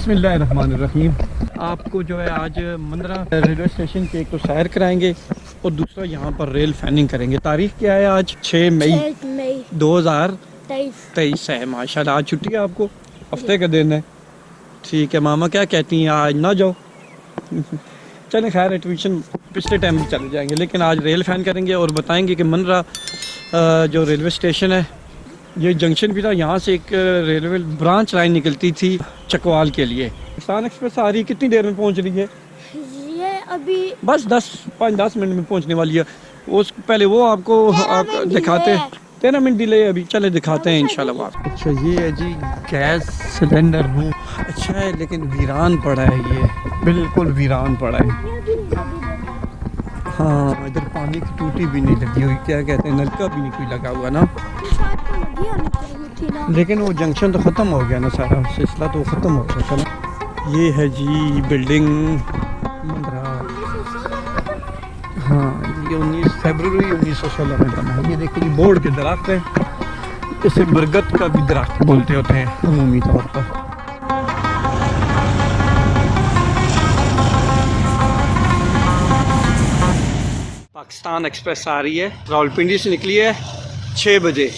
बिस्मिल्लाहिर्रहमानिर्रहीम। आपको जो है आज मंदरा रेलवे स्टेशन की एक तो सैर कराएंगे और दूसरा यहाँ पर रेल फैनिंग करेंगे। तारीख क्या है आज? 6 मई 2023 है। माशाल्लाह आज छुट्टी है आपको, हफ्ते का दिन है। ठीक है मामा, क्या कहती हैं आज ना जाओ? चलें खैर, ट्यूशन पिछले टाइम भी चले जाएंगे, लेकिन आज रेल फैन करेंगे और बताएंगे कि मंदरा जो रेलवे स्टेशन है, ये जंक्शन भी था, यहाँ से एक रेलवे ब्रांच लाइन निकलती थी चकवाल के लिए। पाकिस्तान एक्सप्रेस आ रही, कितनी देर में पहुँच रही है? ये अभी बस 5-10 मिनट में पहुँचने वाली है। उस पहले वो आपको आप दिखाते हैं। 13 मिनट डिले है अभी, चले दिखाते हैं इंशाल्लाह आपको। अच्छा ये है जी गैस सिलेंडर रूम। अच्छा है लेकिन वीरान पड़ा है, ये बिल्कुल वीरान पड़ा है। हाँ इधर पानी की टूटी भी नहीं लगी हुई, क्या कहते हैं, नलका भी नहीं कोई लगा हुआ ना। लेकिन वो जंक्शन तो ख़त्म हो गया ना, सारा सिलसिला तो ख़त्म हो गया। चलो ये है जी बिल्डिंग मंदरा। हाँ ये 19 फरवरी 1916 में बना है। ये देखिए बोर्ड के दरख्त हैं, इसे बरगद का भी दरख्त बोलते होते हैं अमूमी तौर पर। पाकिस्तान एक्सप्रेस आ रही है, रावलपिंडी से निकली है 6 बजे।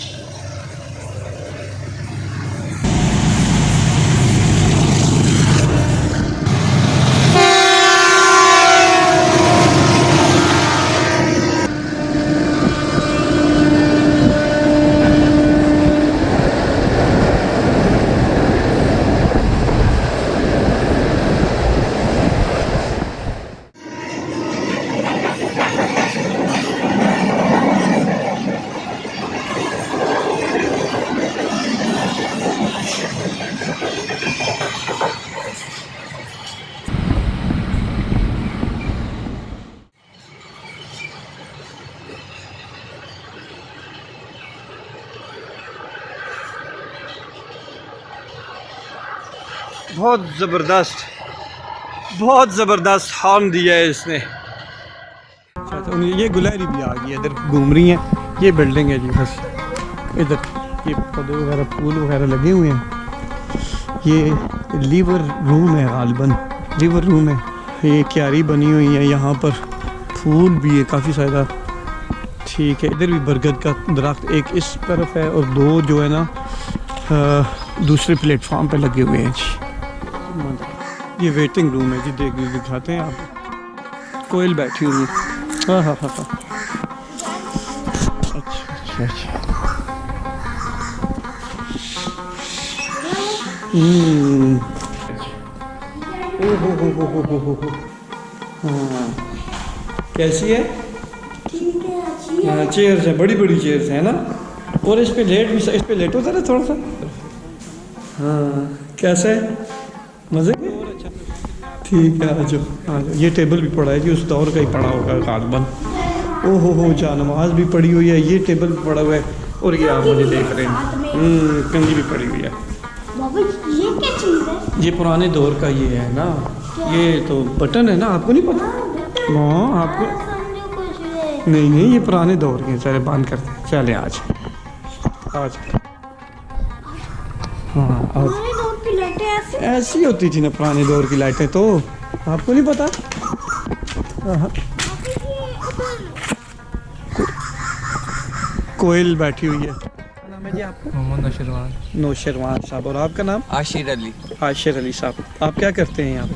बहुत ज़बरदस्त हॉर्न दिया है इसने। अच्छा तो ये गुलहरी भी आ गई है, इधर घूम रही हैं। ये बिल्डिंग है जी, बस इधर ये पौधे वगैरह फूल वगैरह लगे हुए हैं। ये लीवर रूम है, गालिबन लीवर रूम है। ये क्यारी बनी हुई है, यहाँ पर फूल भी है काफ़ी सारा। ठीक है, इधर भी बरगद का दरख्त एक इस तरफ है और दो जो है ना दूसरे प्लेटफॉर्म पे लगे हुए हैं जी। ये वेटिंग रूम है जी, दिखाते हैं आप। कोयल बैठी हुई है। हाँ हाँ हाँ हाँ। अच्छा अच्छा अच्छा। हाँ कैसी है? हाँ चेयर्स है, बड़ी बड़ी चेयर्स है ना। और इस पे लेट भी, इस पे लेटो ज़रा थोड़ा सा। हाँ कैसा है, मज़े के? ठीक है आ जाओ आ जाओ। ये टेबल भी पड़ा है जी, उस दौर का ही पड़ा होगा गालिबन। ओहो हो जानमाज भी पड़ी हुई है, ये टेबल भी पड़ा हुआ है। और ये आप मुझे देख रहे हैं कंघी भी पड़ी हुई है। ये क्या चीज़ है? ये पुराने दौर का ये है ना, ये तो बटन है ना, आपको नहीं पता? हाँ आपको नहीं नहीं, ये पुराने दौर के। चले बंद करते हैं, चले आज आज। हाँ आज ऐसी होती थी ना पुराने दौर की लाइटें, तो आपको नहीं पता? कोयल बैठी हुई है। क्या नाम है जी आपका? मोहम्मद नौशरवान साहब। और आपका नाम? आशिर अली। आशिर अली साहब। आप क्या करते हैं यहाँ पे?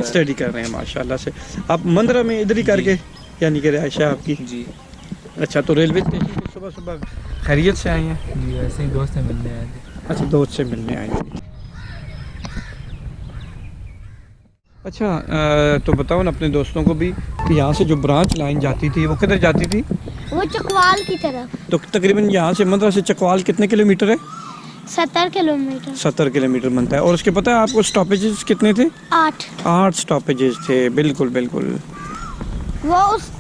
स्टडी कर रहे हैं माशाल्लाह से। आप मंदरा में इधर ही करके यानी कि आयशा आपकी जी। अच्छा तो रेलवे स्टेशन पे सुबह सुबह खैरियत से आए हैं जी? ऐसे ही दोस्त से मिलने आए थे। अच्छा दोस्त से मिलने आए थे। अच्छा तो बताओ ना अपने दोस्तों को भी कि यहाँ से जो ब्रांच लाइन जाती थी वो किधर जाती थी? वो चकवाल की तरफ। तो तकरीबन यहाँ से मंदरा से चकवाल कितने किलोमीटर है? 70 किलोमीटर। 70 किलोमीटर बनता है। और उसके पता है आपको स्टॉपेजेस कितने थे? 8 स्टॉपेजेस थे। बिल्कुल बिल्कुल। वो उस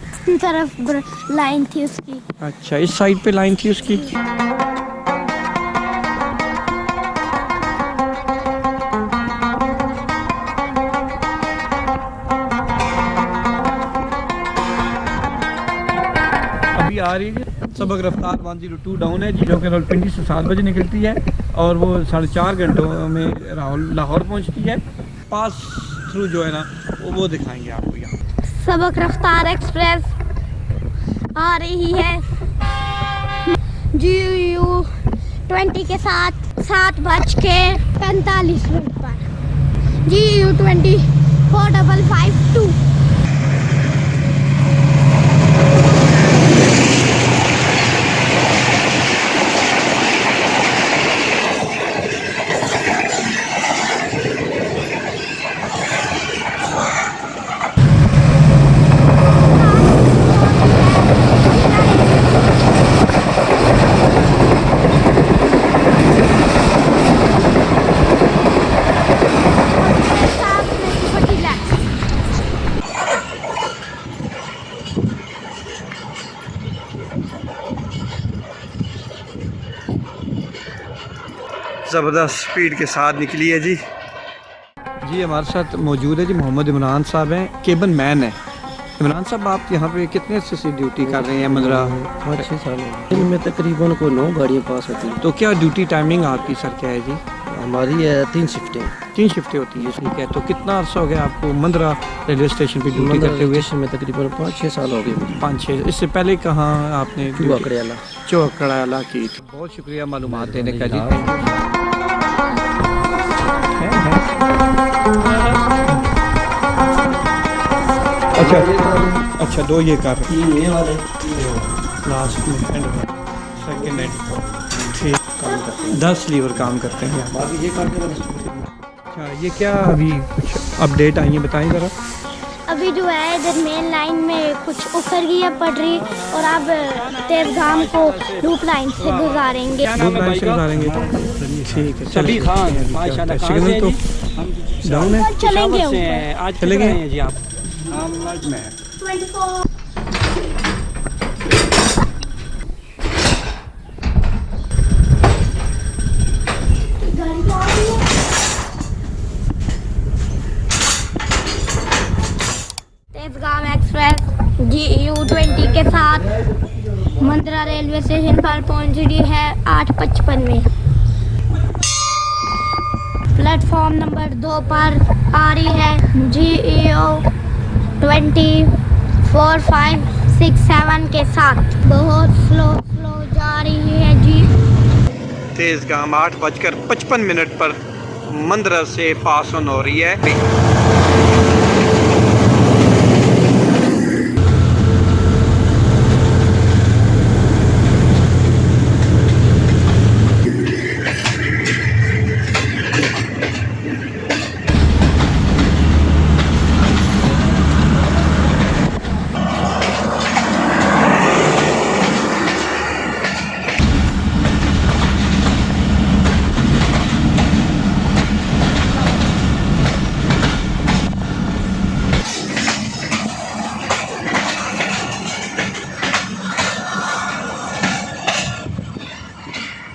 तरफ लाइन थी उसकी। अच्छा इस साइड पे लाइन थी उसकी। अभी आ रही है। सबक रफ्तार 102 डाउन है जी, जो कि रावलपिंडी से 7 बजे निकलती है और वो 4.5 घंटों में लाहौर पहुंचती है। पास थ्रू जो है ना वो दिखाएंगे आपको यहाँ। सबक रफ्तार एक्सप्रेस आ रही है GU 20 के साथ 7:45 पर। GU 20 4552। ज़बरदस्त स्पीड के साथ निकली है जी। जी हमारे साथ मौजूद है जी मोहम्मद इमरान साहब हैं, केबन मैन है। इमरान साहब आप यहाँ पे कितने से ड्यूटी कर रहे हैं? 5-6 साल हो गए। दिन में तकरीबन को 9 गाड़ियाँ पास होती हैं। तो क्या ड्यूटी टाइमिंग आपकी सर क्या है जी? हमारी है 3 शिफ्टें। 3 शिफ्टें होती है, ठीक है। तो कितना अर्सा हो गया आपको मंदरा रेलवे स्टेशन पे ड्यूटी करते हुए? स्टेशन में तकरीबन 5-6 साल हो गए। 5-6। इससे पहले कहाँ आपने? चुआकड़ियाला। चौकड़ाला की। बहुत शुक्रिया मालूमात देने का जी। अच्छा अच्छा, 2 ये कर ये वाले लास्ट में सेकंड हैंड ठीक काम करते हैं। 10 लीवर काम करते हैं यहाँ। बाकी ये करते हैं। अच्छा ये क्या अभी कुछ अपडेट आई है, बताएं ज़रा। अभी जो है इधर मेन लाइन में कुछ उखड़ गई है पटरी और अब तेरगाम को लूप लाइन से गुजारेंगे। लूप लाइन से गुजारेंगे, ठीक है। सभी खान माशाल्लाह सिग्नल तो डाउन है। चलेंगे ऊपर। आज चलेंगे जी आप। तेजगाम एक्सप्रेस GU 20 के साथ मंदरा रेलवे स्टेशन पर पहुंच रही है 8:55 में। प्लेटफॉर्म नंबर 2 पर आ रही है GU 20 4567 के साथ। बहुत स्लो जा रही है जी। तेजगाम 8:55 पर मंदरा से पास ऑन हो रही है।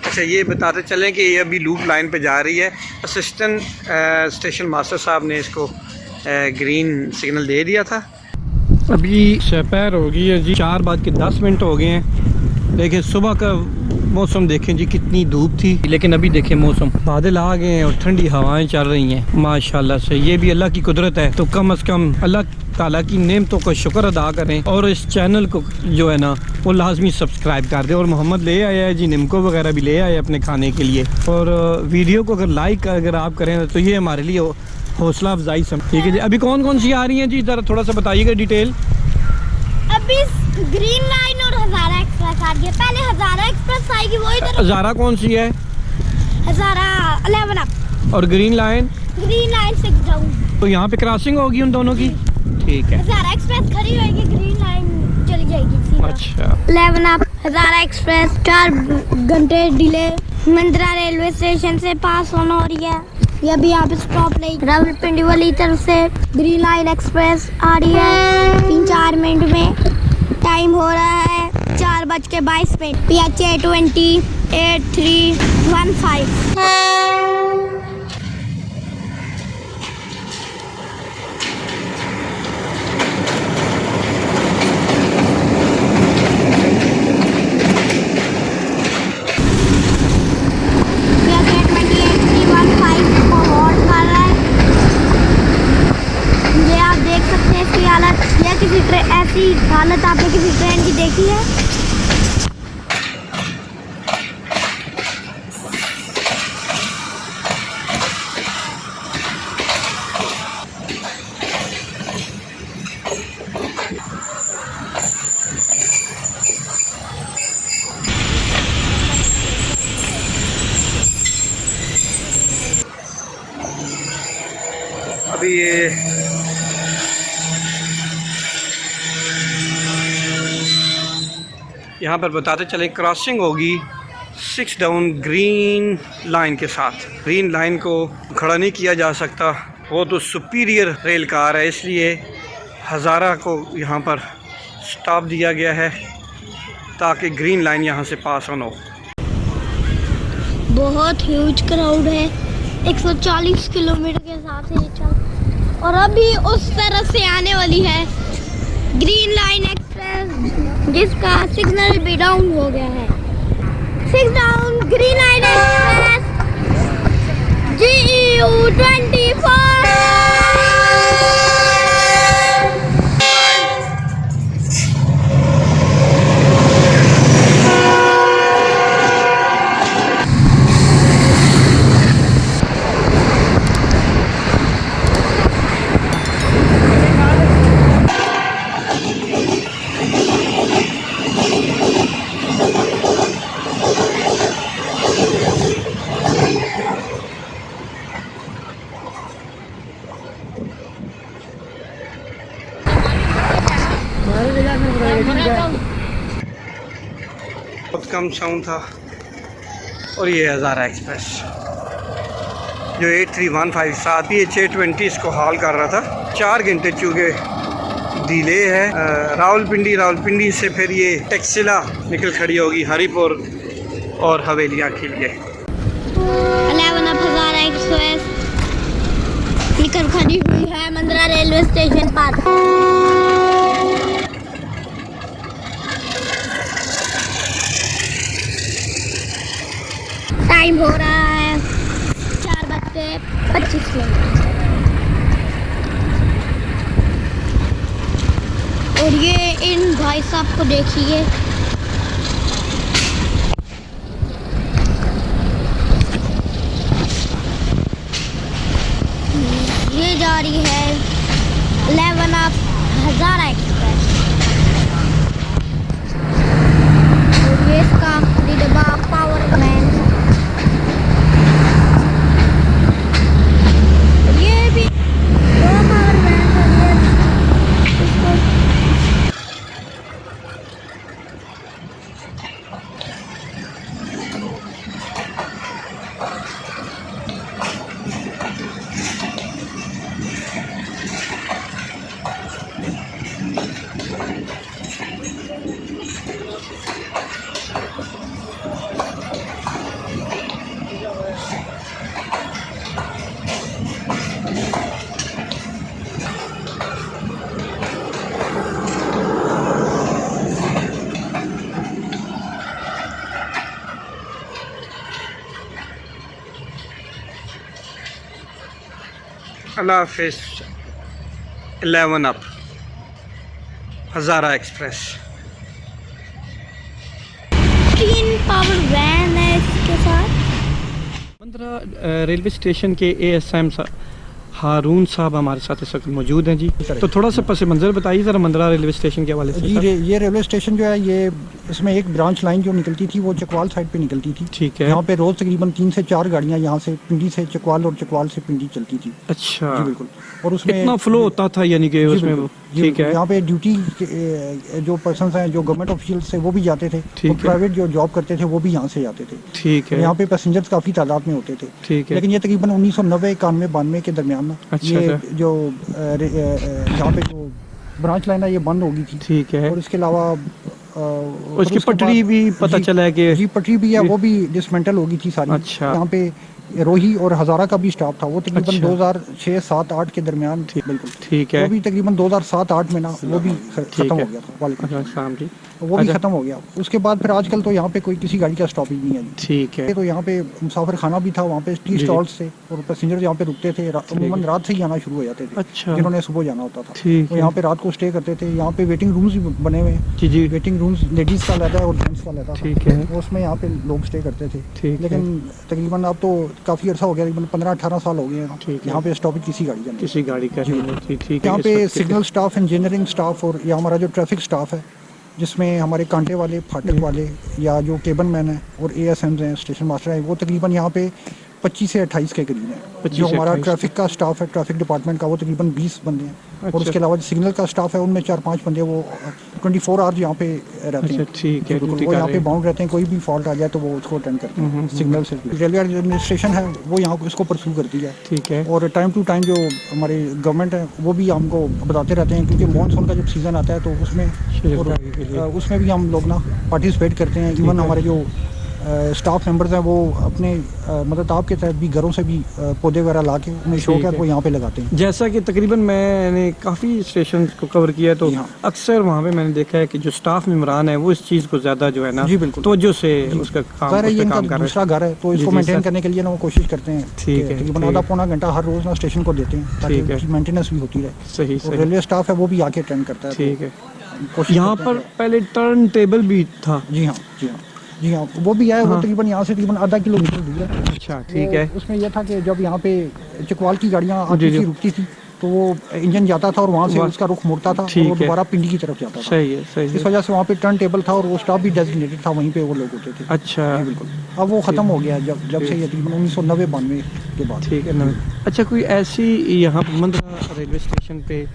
अच्छा ये बताते चलें कि ये अभी लूप लाइन पे जा रही है। असिस्टेंट स्टेशन मास्टर साहब ने इसको ग्रीन सिग्नल दे दिया था। अभी दोपहर हो गई है जी, 4:10 हो गए हैं। देखिए सुबह का मौसम देखें जी, कितनी धूप थी, लेकिन अभी देखें मौसम बादल आ गए हैं और ठंडी हवाएं चल रही हैं माशाल्लाह से। ये भी अल्लाह की कुदरत है, तो कम से कम अल्लाह ताला की नेमतों का शुक्र अदा करें और इस चैनल को जो है ना वो लाजमी सब्सक्राइब कर दें। और मोहम्मद ले आया है जी निमको वगैरह भी ले आए अपने खाने के लिए। और वीडियो को अगर आप करें तो ये हमारे लिए हौसला अफजाई सब। ठीक है जी, अभी कौन कौन सी आ रही हैं जी, ज़रा थोड़ा सा बताइएगा डिटेल। अभी ग्रीन लाइन और हजारा एक्सप्रेस आ रही है। पहले हजारा एक्सप्रेस आएगी, वो इधर। हजारा कौन सी है? हजारा 11 अप। और ग्रीन लाइन 6 डाउन। तो यहाँ पे क्रॉसिंग होगी उन दोनों की, ठीक है। हजारा एक्सप्रेस खड़ी होगी, ग्रीन लाइन चली जाएगी सीधा। अच्छा 11 अप हजारा एक्सप्रेस 4 घंटे डिले मंदरा रेलवे स्टेशन से पास होना हो रही है। ये भी यहाँ पे स्टॉप नहीं। रावलपिंडी वाली तरफ से ग्रीन लाइन एक्सप्रेस आ रही है 3-4 मिनट में। टाइम हो रहा है 4:22 PH 20 8315। रोनत आपने किसी ट्रेन की देखी है? अभी ये यहाँ पर बताते चले क्रॉसिंग होगी 6 डाउन ग्रीन लाइन के साथ। ग्रीन लाइन को खड़ा नहीं किया जा सकता, वो तो सुपीरियर रेल कार है, इसलिए हज़ारा को यहाँ पर स्टॉप दिया गया है ताकि ग्रीन लाइन यहाँ से पास ऑन हो। बहुत ह्यूज क्राउड है, 140 किलोमीटर के हिसाब से ये चल, और अभी उस तरफ से आने वाली है ग्रीन लाइन एक्सप्रेस जिसका सिग्नल भी डाउन हो गया है। 6 down green line express GU24। बहुत कम साउंड था। और ये हज़ारा एक्सप्रेस जो 8315 साथ ही H820 इसको हॉल कर रहा था। 4 घंटे चूँकि डिले है। रावलपिंडी से फिर ये टेक्सिला निकल खड़ी होगी हरिपुर और हवेलियाँ के लिए। 11 अब हज़ारा एक्सप्रेस निकल खड़ी हुई है मंदरा रेलवे स्टेशन पर। टाइम हो रहा है 4:25। और ये इन भाई साहब को देखिए, ये जा रही है 11 अब हज़ारा एक्सप्रेस। और ये इसका डिब्बा पावर मैन, ये भी पावर मैन है। अल्लाह हाफिज़। 11 अप हज़ारा एक्सप्रेस 3 पावर वैन है इसके साथ। मंदरा रेलवे स्टेशन के ASM हारून साहब हमारे साथ इस वक्त मौजूद हैं जी। तो थोड़ा सा पस मंज़र बताइए ज़रा मंदरा रेलवे स्टेशन के हवाले से। जी ये रेलवे स्टेशन जो है, ये इसमें एक ब्रांच लाइन जो निकलती थी वो चकवाल साइड पे निकलती थी। ठीक है। यहाँ पे रोज़ तकरीबन 3 से 4 गाड़ियाँ यहाँ से पिंडी से चकवाल और चकवाल से पिंडी चलती थी। अच्छा जी बिल्कुल। और उसमें इतना फ्लो होता था यानी कि उसमें वो ठीक है। यहाँ पे ड्यूटी जो पर्सन हैं जो गवर्नमेंट ऑफिशियल्स थे वो भी जाते थे, और प्राइवेट जो जॉब करते थे वो भी यहाँ से जाते थे। ठीक है। यहाँ पे पैसेंजर्स काफ़ी तादाद में होते थे। ठीक है। लेकिन ये तकरीबन 1990, 91, 92 के दरमियान ये जो यहाँ पे जो ब्रांच लाइन है ये बंद हो गई थी। ठीक है। और इसके अलावा उसकी पटरी भी पता चला है कि जी पटरी भी है, वो भी डिसमेंटल हो गई थी सारी। अच्छा। यहाँ पे रोही और हज़ारा का भी स्टाफ था, वो तकरीबन अच्छा। 2006, 7, 8 के दरमियान थी। बिल्कुल ठीक है। वो भी तकरीबन 2007-8 में ना वो भी ख़त्म हो गया था। वालेकुम अच्छा, शाम जी। वो भी अच्छा। ख़त्म हो गया। उसके बाद फिर आजकल तो यहाँ पे कोई किसी गाड़ी का स्टॉपेज नहीं है जी। ठीक है। तो यहाँ पे मुसाफिर खाना भी था, वहाँ पे टी जी। स्टॉल्स थे और पैसेंजर यहाँ पे रुकते थे। अमूमन रात से ही आना शुरू हो जाते थे, अच्छा। जिन्होंने सुबह जाना होता था। ठीक तो है। यहाँ पे रात को स्टे करते थे। यहाँ पे वेटिंग रूम्स भी बने हुए हैं। जी जी। वेटिंग रूम्स लेडीज़ का अलग है और जेंट्स का अलग है। ठीक है। उसमें यहाँ पे लोग स्टे करते थे। ठीक है। लेकिन तकरीबन अब तो काफ़ी अर्सा हो गया, तकरीबन 15-18 साल हो गए ठीक हैं है। यहाँ पे स्टॉपेज किसी गाड़ी का नहीं। किसी गाड़ी का नहीं है। ठीक है। यहाँ इस पे वक्त सिग्नल स्टाफ, इंजीनियरिंग स्टाफ और या हमारा जो ट्रैफिक स्टाफ है, जिसमें हमारे कांटे वाले, फाटक वाले या जो केबन मैन है और ASMs हैं, स्टेशन मास्टर हैं, वो तकरीबन यहाँ पे 25 से 28 के करीब हैं। 25 जो से हमारा 28 ट्रैफिक का स्टाफ है, ट्रैफिक डिपार्टमेंट का, वो तकरीबन 20 बंदे हैं। अच्छा। और उसके अलावा जो सिग्नल का स्टाफ है, उनमें 4-5 बंदे वो 24 आवर्स यहाँ पे रहते हैं। अच्छा, ठीक है, बिल्कुल, ड्यूटी वो कर यहाँ रहे पे हैं। बाउंड रहते हैं। कोई भी फॉल्ट आ जाए तो वो उसको अटेंड करते हैं सिग्नल से। रेलवे एडमिनिस्ट्रेशन है वो यहाँ को इसको परस्यू करती है। ठीक है। और टाइम टू टाइम जो हमारे गवर्नमेंट है वो भी हमको बताते रहते हैं, क्योंकि मानसून का जब सीज़न आता है तो उसमें शिरकत के लिए। उसमें भी हम लोग ना पार्टिसिपेट करते हैं। इवन है। हमारे जो स्टाफ मेंबर्स हैं वो अपने मतलब आपके तहत भी घरों से भी पौधे वगैरह ला के उन्हें शौक ठीक है है। वो यहाँ पे लगाते हैं। जैसा कि तकरीबन मैंने काफ़ी स्टेशन को कवर किया है, तो जी हाँ। अक्सर वहाँ पे मैंने देखा है कि जो स्टाफ मेम्बरान है वो इस चीज़ को ज़्यादा जो है ना जी, बिल्कुल। तवज्जो से उसका काम ज़ाहिर है उस ये पे इनका काम कर रहे दूसरा घर है, तो जी, इसको जी, मेंटेन सर। करने के लिए ना वो कोशिश करते हैं। ठीक कि है, तकरीबन ठीक। आधा पौना घंटा हर रोज़ ना स्टेशन को देते हैं ताकि ठीक है। उसकी मेंटेनेंस भी होती रहे। सही और सही। रेलवे स्टाफ है वो भी आके अटेंड करता है। ठीक है। तो कोशिश यहाँ करते पर हैं पहले टर्न टेबल भी था। कि- जी हाँ, जी हाँ, जी हाँ, वो भी है। वो हाँ। तकरीबन यहाँ से तकरीबन आधा किलोमीटर दूर है। अच्छा, ठीक है। उसमें यह था कि जब यहाँ पे चकवाल की गाड़ियाँ जी, आती जी। थी, रुकती थी, तो वो इंजन जाता था और वहाँ से वाह। उसका रुख मुड़ता था और ठीक वो है। दोबारा पिंडी की तरफ जाता था। सही है, सही इस है। वजह से वहाँ पे टर्न टेबल था और वो स्टाफ भी डेजिग्नेटेड था, वहीं पे वो लोग होते थे। अच्छा, जी, बिल्कुल। अब वो ख़त्म हो गया है जब से ये तकरीबन 1990-92 के बाद। ठीक है। अच्छा, कोई ऐसी यहाँ पर मंदरा रेलवे स्टेशन पे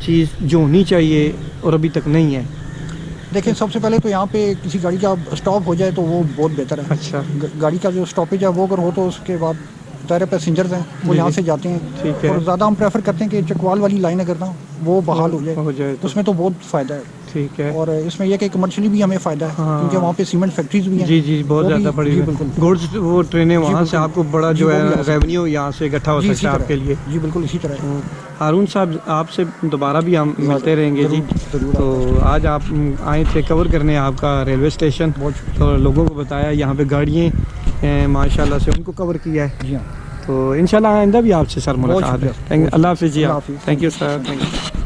चीज़ जो होनी चाहिए और अभी तक नहीं है? देखिए, सबसे पहले तो यहाँ पे किसी गाड़ी का स्टॉप हो जाए तो वो बहुत बेहतर है। अच्छा। गाड़ी का जो स्टॉपेज है वो अगर हो तो उसके बाद सारे पैसेंजर्स हैं वो जी, यहाँ जी। से जाते हैं। ठीक है। और ज़्यादा हम प्रेफर करते हैं कि चकवाल वाली लाइन अगर ना वो बहाल हो हो जाए जाए तो उसमें तो बहुत फ़ायदा है। ठीक है। और इसमें यह कि कमर्शियली भी हमें फ़ायदा है, हाँ। क्योंकि वहाँ पे सीमेंट फैक्ट्रीज भी हैं। जी जी, बहुत वो भी- ज़्यादा बड़ी जी, है। बिल्कुल। गुड्स वो ट्रेनें वहाँ से बिल्कुल। आपको बड़ा जी, जो वो भी आ है सकती है। रेवेन्यू यहाँ से इकट्ठा हो जी, सकता इसी है तरह आपके लिए। जी, बिल्कुल इसी तरह है। हारून साहब, आपसे दोबारा भी हम मिलते रहेंगे जी। ज़रूर। तो आज आप आए थे कवर करने आपका रेलवे स्टेशन, बहुत तो लोगों को बताया यहाँ पे गाड़ियाँ माशाल्लाह से उनको कवर किया है। जी हाँ। तो इंशाल्लाह आइंदा भी आपसे सर मुलाकात है। शुक्रिया। अल्लाह हाफिज़ जी। अल्लाह हाफिज़। Thank you sir, thank you.